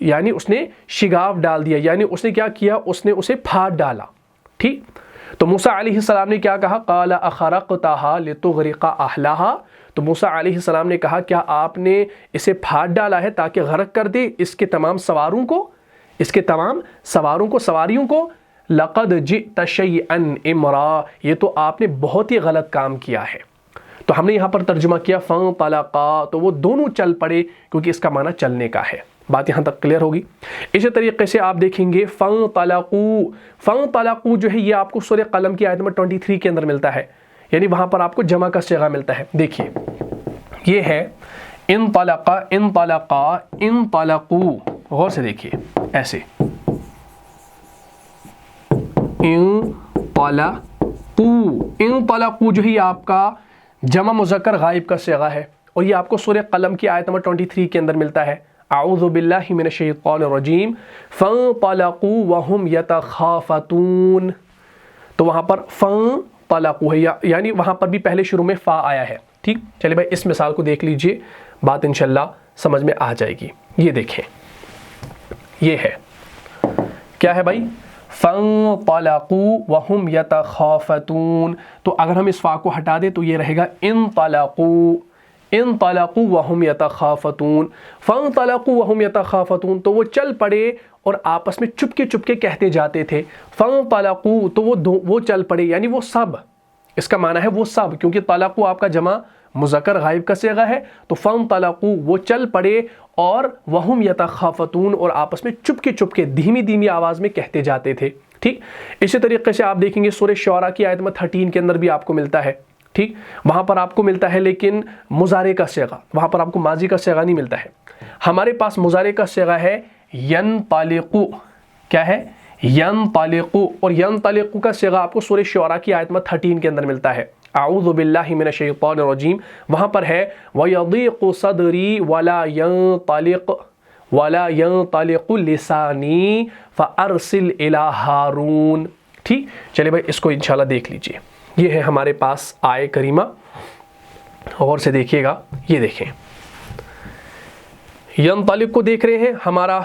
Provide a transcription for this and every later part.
یعنی اس نے شگاف ڈال دیا، یعنی اس نے کیا کیا، اس نے اسے پھاڑ ڈالا. ٹھیک. تو موسیٰ علیہ السلام نے کیا کہا، قال اخرقتها لتغرق اہلها. تو موسیٰ علیہ السلام نے کہا کیا آپ نے اسے پھاڑ ڈالا ہے تاکہ غرق کر دے اس کے تمام سواروں کو، اس کے تمام سواروں کو، سواریوں کو. لقد جئت شیئا امرا، یہ تو آپ نے بہت ہی غلط کام کیا ہے. تو ہم نے یہاں پر ترجمہ کیا فانطلقا، تو وہ دونوں چل پڑے، کیونکہ اس کا معنی چلنے کا ہے. بات یہاں تک کلیئر ہوگی. اسی طریقے سے آپ دیکھیں گے فانطلقوا، فانطلقوا جو ہے یہ آپ کو سورہ قلم کی آیت نمبر 23 کے اندر ملتا ہے، یعنی وہاں پر آپ کو جمع کا صیغہ ملتا ہے. دیکھیے یہ ہے انطلقا انطلقا انطلقوا، غور سے دیکھیے ایسے انطلقوا، انطلقوا جو ہے یہ آپ کا جمع مذکر غائب کا صیغہ ہے، اور یہ آپ کو سورہ قلم کی آیت نمبر 23 کے اندر ملتا ہے. اعوذ باللہ من الشیطان الرجیم فانطلقوا وهم يتخافتون. تو وہاں پر فانطلقوا ہے، یعنی وہاں پر بھی پہلے شروع میں فا آیا ہے. ٹھیک. چلیے بھائی اس مثال کو دیکھ لیجئے، بات انشاءاللہ سمجھ میں آ جائے گی. یہ دیکھیں، یہ ہے کیا ہے بھائی، فانطلقوا وهم يتخافتون. تو اگر ہم اس فا کو ہٹا دیں تو یہ رہے گا انطلقوا، انطلقوا وهم يتخافتون. فانطلقوا وهم يتخافتون، تو وہ چل پڑے اور آپس میں چپکے چپکے کہتے جاتے تھے. فانطلقوا، تو وہ چل پڑے، یعنی وہ سب، اس کا معنی ہے وہ سب، کیونکہ طلقوا آپ کا جمع مذکر غائب کا صیغہ ہے. تو فانطلقوا وہ چل پڑے، اور وهم يتخافتون اور آپس میں چپکے چپکے دھیمی دھیمی آواز میں کہتے جاتے تھے. ٹھیک. اسی طریقے سے آپ دیکھیں گے سورہ شعراء کی آیت نمبر 13 کے اندر بھی آپ کو ملتا ہے. ٹھیک. وہاں پر آپ کو ملتا ہے لیکن مضارع کا صیغہ، وہاں پر آپ کو ماضی کا صیغہ نہیں ملتا ہے. ہمارے پاس مضارع کا صیغہ ہے ینطلقو. کیا ہے؟ ینطلقو. اور ینطلقو کا صیغہ آپ کو سورہ شعراء کی آیت نمبر 13 کے اندر ملتا ہے. اعوذ باللہ من الشیطان الرجیم، وہاں پر ہے وَيَضِيقُ صَدْرِي وَلَا يَنطَلِقُ لِسَانِي فَأَرْسِلْ إِلَىٰ هَارُونَ. ٹھیک. چلے بھائی اس کو انشاءاللہ دیکھ لیجئے. یہ ہے ہمارے پاس آیے کریمہ، غور سے دیکھیے گا. یہ دیکھیں ینطلق کو دیکھ رہے ہیں، ہمارا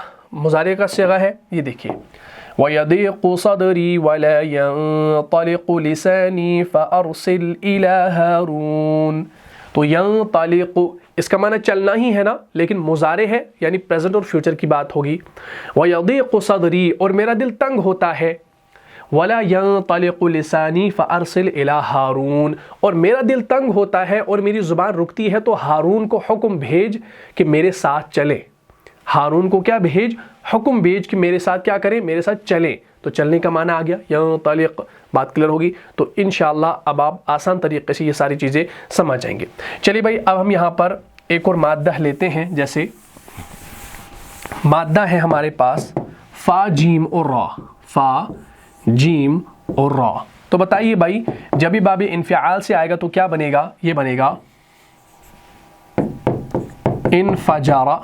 مضارع کا صیغہ ہے. یہ دیکھیے وَيَضِيقُ صَدْرِي وَلَا يَنطَلِقُ لِسَانِي فَأَرْسِلْ إِلَىٰ هَارُونَ. تو ینطلق اس کا معنی چلنا ہی ہے نا، لیکن مضارع ہے، یعنی پریزنٹ اور فیوچر کی بات ہوگی. وَيَضِيقُ صَدْرِي اور میرا دل تنگ ہوتا ہے، وَلَا يَنطَلِقُ لِسَانِي فَأَرْسِلْ إِلَىٰ هَارُونَ اور میرا دل تنگ ہوتا ہے اور میری زبان رکتی ہے، تو ہارون کو حکم بھیج کہ میرے ساتھ چلے. ہارون کو کیا بھیج؟ حکم بھیج کہ میرے ساتھ کیا کریں، میرے ساتھ چلیں. تو چلنے کا معنی آ گیا ینطلق. بات کلیئر ہوگی. تو انشاءاللہ اب آپ آسان طریقے سے یہ ساری چیزیں سمجھ جائیں گے. چلیے بھائی اب ہم یہاں پر ایک اور مادہ لیتے ہیں. جیسے مادہ ہے ہمارے پاس فا جیم اور را، فا جیم اور را. تو بتائیے بھائی جب بھی باب انفعال سے آئے گا تو کیا بنے گا؟ یہ بنے گا انفجارا،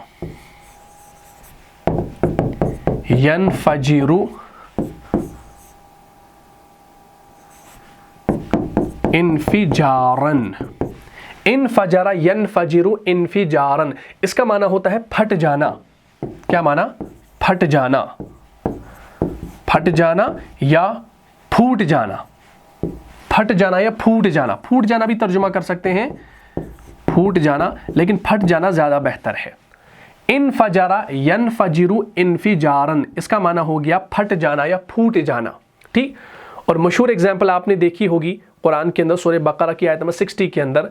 ینفجر، انفجارن. انفجر ینفجر انفجارن، اس کا معنی ہوتا ہے پھٹ جانا. کیا معنی؟ پھٹ جانا، پھٹ جانا یا پھوٹ جانا. پھٹ جانا یا پھوٹ جانا. پھوٹ جانا بھی ترجمہ کر سکتے ہیں، پھوٹ جانا، لیکن پھٹ جانا زیادہ بہتر ہے. انفجر ینفجر انفجارن، اس کا معنی ہو گیا پھٹ جانا یا پھوٹ جانا. ٹھیک. اور مشہور اگزامپل آپ نے دیکھی ہوگی قرآن کے اندر سورہ بقرہ کی آیت نمبر 60 کے اندر،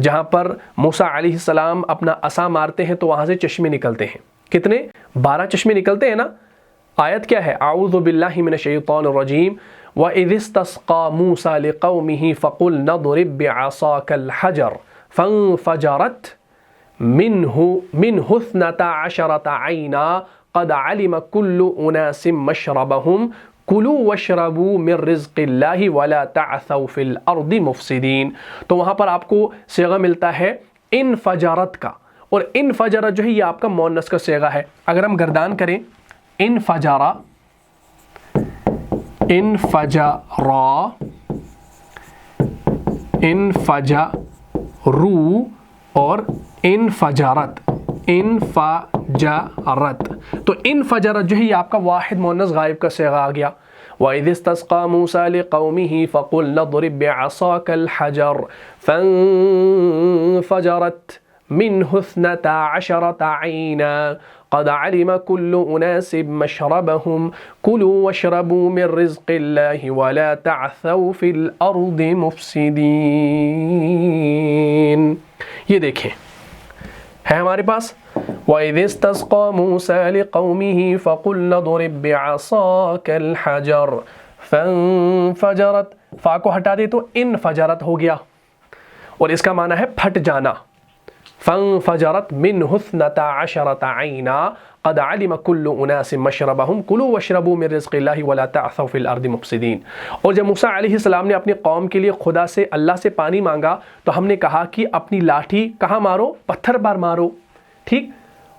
جہاں پر موسیٰ علیہ السلام اپنا عصا مارتے ہیں تو وہاں سے چشمے نکلتے ہیں. کتنے؟ 12 چشمے نکلتے ہیں نا. آیت کیا ہے؟ اعوذ باللہ من الشیطان الرجیم وَإِذِ اسْتَسْقَىٰ مُوسَىٰ لِقَوْمِهِ فَقُلْنَا اضْرِب بِّعَصَاكَ الْحَجَرَ فَانفَجَرَتْ مِنْهُ 12 عَيْنًا قَدْ عَلِمَ كُلُّ أُنَاسٍ مَّشْرَبَهُمْ كُلُوا وَاشْرَبُوا مِن رِّزْقِ اللَّهِ وَلَا تَعْثَوْا فِي الْأَرْضِ مُفْسِدِينَ. تو وہاں پر آپ کو صیغہ ملتا ہے انفجرت کا، اور انفجرت جو ہے یہ آپ کا مؤنث کا صیغہ ہے. اگر ہم گردان کریں انفجارا، انفجرا، انفجروا اور انفجرت، انفجرت. تو انفجرت جو ہے یہ آپ کا واحد مؤنث غائب کا صیغہ آ گیا. وَإِذِ اسْتَسْقَىٰ مُوسَىٰ لِقَوْمِهِ فَقُلْنَا اضْرِب بِّعَصَاكَ الْحَجَرَ فَانفَجَرَتْ مِنْهُ اثْنَتَا عَشَرَةَ عَيْنًا قَدْ عَلِمَ كُلُّ أُنَاسٍ مَّشْرَبَهُمْ كُلُوا وَاشْرَبُوا مِن رِّزْقِ اللَّهِ وَلَا تَعْثَوْا فِي الْأَرْضِ مُفْسِدِينَ. یہ دیکھیں ہے ہمارے پاس وَإِذِ اسْتَسْقَىٰ مُوسَىٰ لِقَوْمِهِ فَقُلْنَا اضْرِب بِّعَصَاكَ الْحَجَرَ فَانفَجَرَتْ. فا کو ہٹا دے تو انفجرت ہو گیا اور اس کا معنی ہے پھٹ جانا. فانفجرت منہ اثنتا عشرۃ عینا قد علم كل اناس مشربهم كلوا واشربوا من رزق الله ولا تعثوا في الارض مفسدين. اور جب موسیٰ علیہ السلام نے اپنی قوم کے لیے خدا سے اللہ سے پانی مانگا تو ہم نے کہا کہ اپنی لاٹھی کہاں مارو؟ پتھر پر مارو. ٹھیک.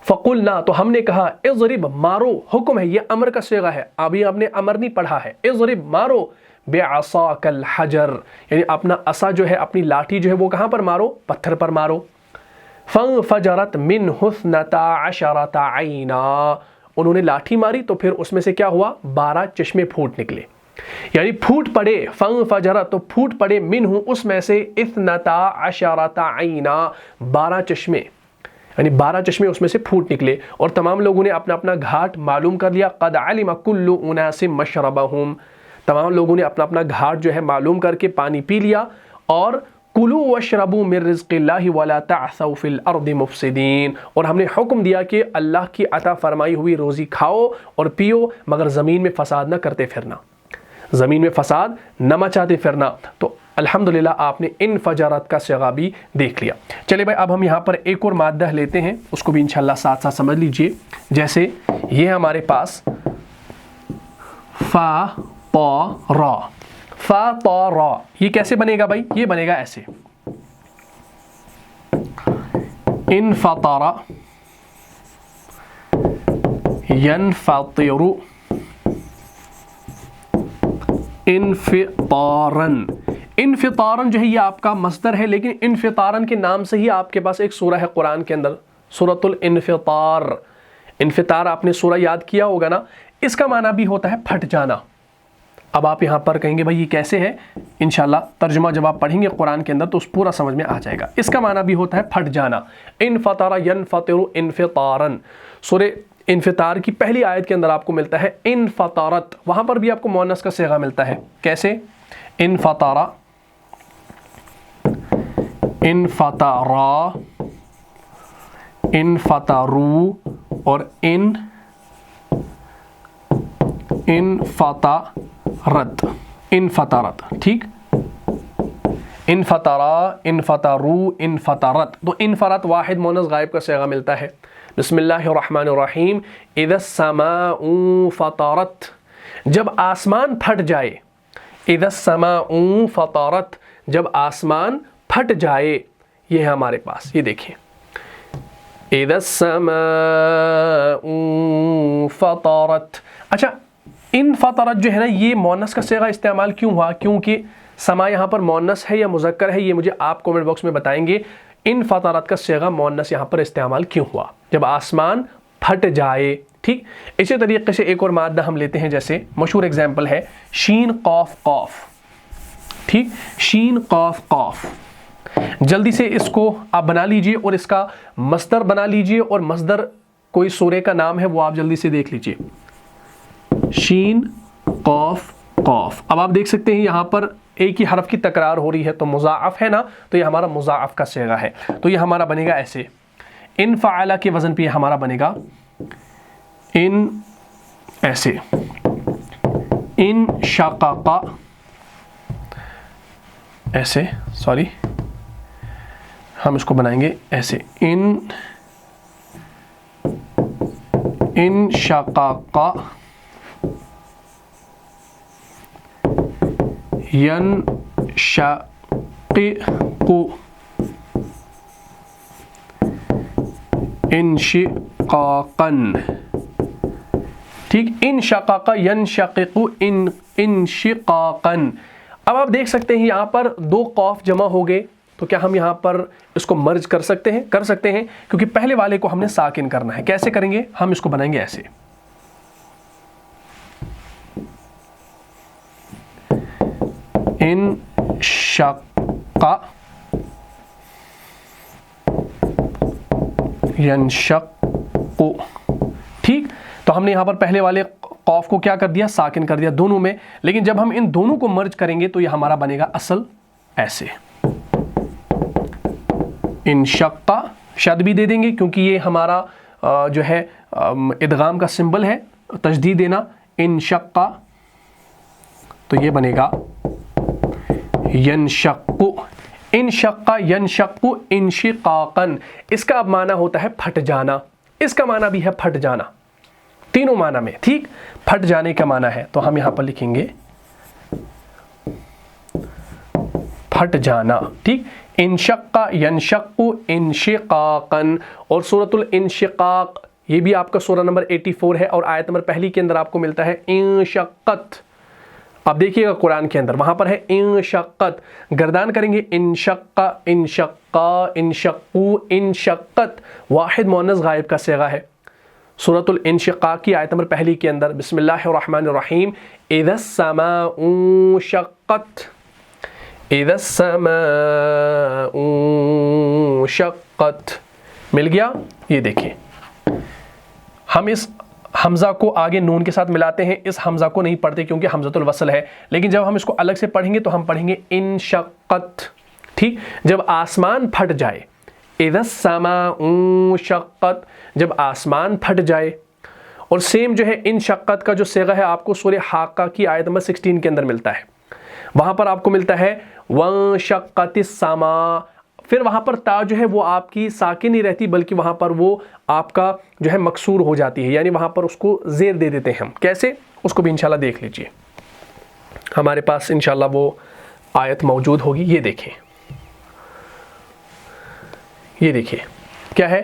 فقلنا تو ہم نے کہا اضرب مارو، حکم ہے، یہ امر کا صیغہ ہے، ابھی ہم نے امر نہیں پڑھا ہے. اضرب مارو بعصاک الحجر، یعنی اپنا عصا جو ہے اپنی لاٹھی جو ہے وہ کہاں پر مارو؟ پتھر پر مارو. فانفجرت منہ اثنتا عشرۃ عینا، انہوں نے لاٹھی ماری تو پھر اس میں سے کیا ہوا؟ 12 چشمے پھوٹ نکلے، یعنی پھوٹ پڑے. فانفجرت تو پھوٹ پڑے، منہ اس میں سے، اثنتا عشرۃ عینا 12 چشمے، یعنی 12 چشمے اس میں سے پھوٹ نکلے اور تمام لوگوں نے اپنا اپنا گھاٹ معلوم کر لیا. قد علم کل اناس مشربہم، تمام لوگوں نے اپنا اپنا گھاٹ جو ہے معلوم کر کے پانی پی لیا. اور کلوا واشربوا من رزق اللہ ولا تعثوا فی الارض مفسدین، اور ہم نے حکم دیا کہ اللہ کی عطا فرمائی ہوئی روزی کھاؤ اور پیو مگر زمین میں فساد نہ کرتے پھرنا، زمین میں فساد نہ مچاتے پھرنا. تو الحمدللہ آپ نے انفجرت کا صیغہ بھی دیکھ لیا. چلے بھائی اب ہم یہاں پر ایک اور مادہ لیتے ہیں، اس کو بھی انشاءاللہ ساتھ ساتھ سمجھ لیجئے. جیسے یہ ہمارے پاس فا طا را، فا طا را، یہ کیسے بنے گا بھائی؟ یہ بنے گا ایسے، انفطر ينفطر انفطارن. انفطارن جو ہے یہ آپ کا مصدر ہے، لیکن انفطارن کے نام سے ہی آپ کے پاس ایک سورہ ہے قرآن کے اندر، سورۃ الانفطار. انفطار آپ نے سورہ یاد کیا ہوگا نا، اس کا معنی بھی ہوتا ہے پھٹ جانا. اب آپ یہاں پر کہیں گے بھائی یہ کیسے ہے؟ انشاءاللہ ترجمہ جب آپ پڑھیں گے قرآن کے اندر تو اس پورا سمجھ میں آ جائے گا. اس کا معنی بھی ہوتا ہے پھٹ جانا. انفطر ینفطر انفطارن، سورہ انفطار کی پہلی آیت کے اندر آپ کو ملتا ہے انفطرت، وہاں پر بھی آپ کو مؤنث کا صیغہ ملتا ہے. کیسے؟ انفطر، انفطرا، انفطرو اور انفطرت، انفطرت. ٹھیک، انفطرا، انفطرو، انفطرت. تو انفرت واحد مؤنث غائب کا صیغہ ملتا ہے. بسم اللہ الرحمن الرحیم. اذا السماء فطرت، جب آسمان پھٹ جائے. اذا السماء فطرت، جب آسمان پھٹ جائے. یہ ہے ہمارے پاس، یہ دیکھیں اذا السماء فطرت. اچھا انفطرت جو ہے نا یہ مؤنث کا صیغہ استعمال کیوں ہوا؟ کیونکہ سما یہاں پر مؤنث ہے یا مذکر ہے، یہ مجھے آپ کومنٹ باکس میں بتائیں گے. انفطرت کا صیغہ مؤنث یہاں پر استعمال کیوں ہوا؟ جب آسمان پھٹ جائے. ٹھیک. اسی طریقے سے ایک اور مادہ ہم لیتے ہیں، جیسے مشہور اگزامپل ہے شین قاف قاف. ٹھیک، شین قاف قاف. جلدی سے اس کو آپ بنا لیجئے اور اس کا مصدر بنا لیجئے، اور مصدر کوئی سورے کا نام ہے وہ آپ جلدی سے دیکھ لیجئے. شین قاف قاف. اب آپ دیکھ سکتے ہیں یہاں پر ایک ہی حرف کی تکرار ہو رہی ہے، تو مضاعف ہے نا، تو یہ ہمارا مضاعف کا صیغہ ہے. تو یہ ہمارا بنے گا ایسے، ان فعلا کے وزن پہ یہ ہمارا بنے گا ان، ایسے ان شقاقا، ایسے، سوری ہم اس کو بنائیں گے ایسے، ان شقاقا ينشقق انشقاقا. ٹھیک، انشقق ينشقق انشقاقا. اب آپ دیکھ سکتے ہیں یہاں پر 2 قاف جمع ہو گئے، تو کیا ہم یہاں پر اس کو مرج کر سکتے ہیں؟ کر سکتے ہیں، کیونکہ پہلے والے کو ہم نے ساکن کرنا ہے۔ کیسے کریں گے؟ ہم اس کو بنائیں گے ایسے، انشق ینشق، ٹھیک؟ تو ہم نے یہاں پر پہلے والے قوف کو کیا کر دیا؟ ساکن کر دیا دونوں میں، لیکن جب ہم ان دونوں کو مرج کریں گے تو یہ ہمارا بنے گا اصل ایسے، انشق، شد بھی دے دیں گے کیونکہ یہ ہمارا جو ہے ادغام کا سمبل ہے، تشدید دینا، انشق، تو یہ بنے گا ینشق، انشق ینشق انشقاقاً۔ اس کا اب معنی ہوتا ہے پھٹ جانا، اس کا معنی بھی ہے پھٹ جانا، تینوں معنی میں، ٹھیک؟ پھٹ جانے کا معنی ہے، تو ہم یہاں پر لکھیں گے پھٹ جانا، ٹھیک؟ انشق ینشق انشقاقاً۔ اور سورۃ الانشقاق یہ بھی آپ کا سورہ نمبر 84 ہے، اور آیت نمبر پہلی کے اندر آپ کو ملتا ہے انشقت۔ اب دیکھیے گا قرآن کے اندر وہاں پر ہے انشقت، گردان کریں گے انشق انشقا انشقو انشقت، واحد مؤنث غائب کا صیغہ ہے۔ سورۃ الانشقاق کی آیت نمبر پہلی کے اندر بسم اللہ الرحمن الرحیم، اذا السماء انشقت، اذا السماء انشقت، مل گیا؟ یہ دیکھیں ہم اس حمزہ کو آگے نون کے ساتھ ملاتے ہیں، اس حمزہ کو نہیں پڑھتے کیونکہ حمزۃ الوصل ہے، لیکن جب ہم اس کو الگ سے پڑھیں گے تو ہم پڑھیں گے انشقت، ٹھیک؟ جب آسمان پھٹ جائے، اذا السماء انشقت، جب آسمان پھٹ جائے۔ اور سیم جو ہے انشقت کا جو صیغہ ہے آپ کو سورہ حاقہ کی آیت نمبر 16 کے اندر ملتا ہے، وہاں پر آپ کو ملتا ہے وانشقت السماء، پھر وہاں پر تا جو ہے وہ آپ کی ساکن نہیں رہتی بلکہ وہاں پر وہ آپ کا جو ہے مکسور ہو جاتی ہے، یعنی وہاں پر اس کو زیر دے دیتے ہیں ہم۔ کیسے؟ اس کو بھی انشاءاللہ دیکھ لیجئے، ہمارے پاس انشاءاللہ وہ آیت موجود ہوگی، یہ دیکھیں، یہ دیکھیں کیا ہے،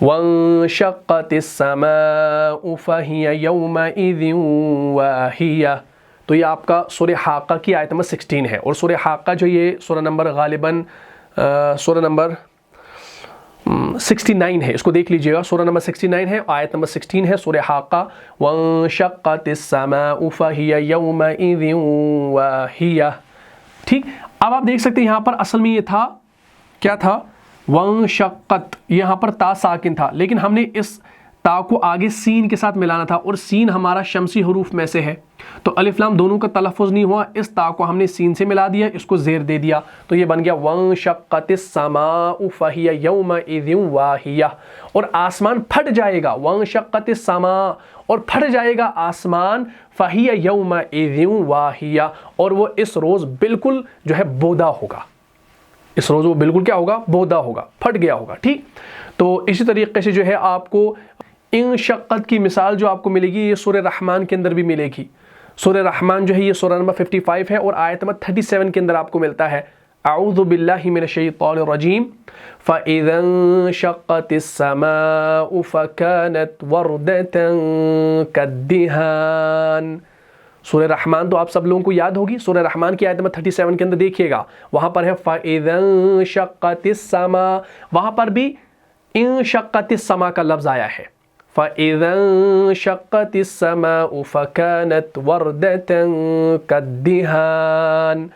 وانشقت السماء فهي يومئذ واهية، تو یہ آپ کا سورہ حاقہ کی آیت نمبر 16 ہے، اور سورہ حاقہ جو یہ سورہ نمبر غالباً سورہ نمبر 69 ہے، اس کو دیکھ لیجئے گا، سورہ نمبر 69 ہے، آیت نمبر 16 ہے سورہ حاقہ، وانشقت السماء فهي يومئذ واهية، ٹھیک؟ اب آپ دیکھ سکتے ہیں یہاں پر اصل میں یہ تھا، کیا تھا؟ وانشقت، یہاں پر تا ساکن تھا، لیکن ہم نے اس تا کو آگے سین کے ساتھ ملانا تھا، اور سین ہمارا شمسی حروف میں سے ہے، تو الف لام دونوں کا تلفظ نہیں ہوا، اس تا کو ہم نے سین سے ملا دیا، اس کو زیر دے دیا، تو یہ بن گیا وانشقت السماء فهي يومئذ واهية، اور آسمان پھٹ جائے گا، وانشقت السماء، اور پھٹ جائے گا آسمان، فهي يومئذ واهية، اور وہ اس روز بالکل جو ہے بودا ہوگا، اس روز وہ بالکل کیا ہوگا؟ بودا ہوگا، پھٹ گیا ہوگا، ٹھیک؟ تو اسی طریقے سے جو ہے آپ کو انشقت کی مثال جو آپ کو ملے گی یہ سورہ رحمان کے اندر بھی ملے گی۔ سورہ رحمان جو ہے یہ سورہ نمبر 55 ہے، اور آیت نمبر 37 کے اندر آپ کو ملتا ہے اعوذ باللہ من الشیطان الرجیم فَإِذَا انشقت السماء فَكَانَتْ وَرْدَةً كَالدِّهَانِ۔ سورہ رحمان تو آپ سب لوگوں کو یاد ہوگی، سورہ رحمان کی آیت نمبر 37 کے اندر دیکھیے گا، وہاں پر ہے فَإِذَا انشقت السماء، وہاں پر بھی انشقت السماء کا لفظ آیا ہے، فَإِذَا انشقت السماء فَكَانَتْ وَرْدَةً كَالدِّهَانِ،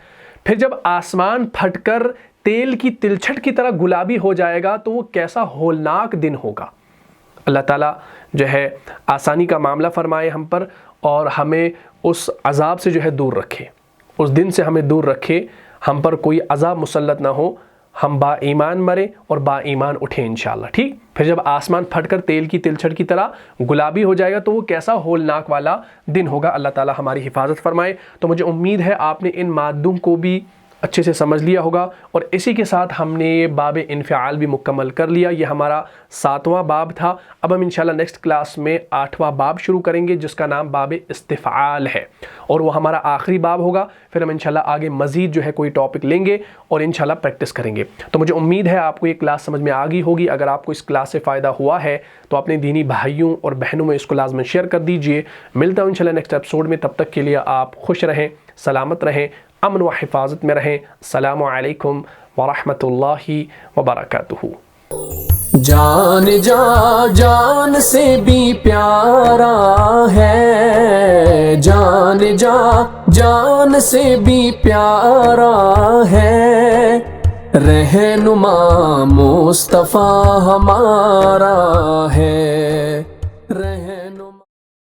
پھر جب آسمان پھٹ کر تیل کی تلچھٹ کی طرح گلابی ہو جائے گا تو وہ کیسا ہولناک دن ہوگا۔ اللہ تعالیٰ جو ہے آسانی کا معاملہ فرمائے ہم پر، اور ہمیں اس عذاب سے جو ہے دور رکھے، اس دن سے ہمیں دور رکھے، ہم پر کوئی عذاب مسلط نہ ہو، ہم با ایمان مریں اور با ایمان اٹھیں انشاءاللہ، ٹھیک؟ پھر جب آسمان پھٹ کر تیل کی تلچھٹ کی طرح گلابی ہو جائے گا تو وہ کیسا ہولناک والا دن ہوگا۔ اللہ تعالیٰ ہماری حفاظت فرمائے۔ تو مجھے امید ہے آپ نے ان مادوں کو بھی اچھے سے سمجھ لیا ہوگا، اور اسی کے ساتھ ہم نے یہ باب انفعال بھی مکمل کر لیا۔ یہ ہمارا 7واں باب تھا، اب ہم انشاءاللہ نیکسٹ کلاس میں 8واں باب شروع کریں گے جس کا نام باب استفعال ہے، اور وہ ہمارا آخری باب ہوگا۔ پھر ہم انشاءاللہ آگے مزید جو ہے کوئی ٹاپک لیں گے اور انشاءاللہ پریکٹس کریں گے۔ تو مجھے امید ہے آپ کو یہ کلاس سمجھ میں آ گئی ہوگی۔ اگر آپ کو اس کلاس سے فائدہ ہوا ہے تو اپنے دینی بھائیوں اور بہنوں میں اس کو لازماً شیئر کر دیجئے۔ ملتا ہوں انشاءاللہ نیکسٹ ایپیسوڈ میں، تب تک کے لیے آپ خوش رہیں، سلامت رہیں، امن و حفاظت میں رہیں۔ السلام علیکم ورحمۃ اللہ وبرکاتہ۔ جان جان سے بھی پیارا ہے، جان جان سے بھی پیارا ہے، رہنما مصطفیٰ ہمارا ہے۔